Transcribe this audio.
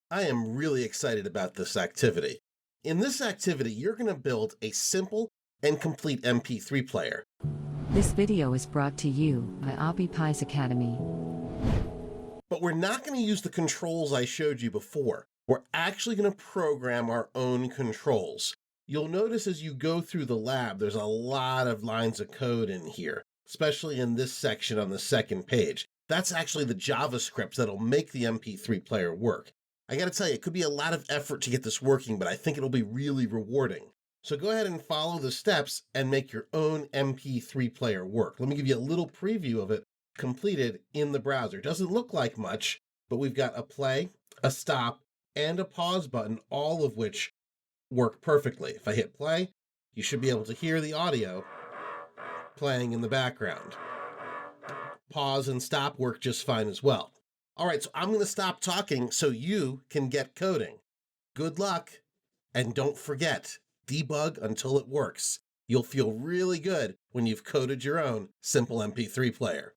I am really excited about this activity. In this activity, you're going to build a simple and complete MP3 player. This video is brought to you by Oppie Pies Academy. But we're not going to use the controls I showed you before. We're actually going to program our own controls. You'll notice as you go through the lab, there's a lot of lines of code in here, especially in this section on the second page. That's actually the JavaScript that'll make the MP3 player work. I got to tell you, it could be a lot of effort to get this working, but I think it'll be really rewarding. So go ahead and follow the steps and make your own MP3 player work. Let me give you a little preview of it completed in the browser. Doesn't look like much, but we've got a play, a stop, and a pause button, all of which work perfectly. If I hit play, you should be able to hear the audio playing in the background. Pause and stop work just fine as well. All right, so I'm going to stop talking so you can get coding. Good luck, and don't forget, debug until it works. You'll feel really good when you've coded your own simple MP3 player.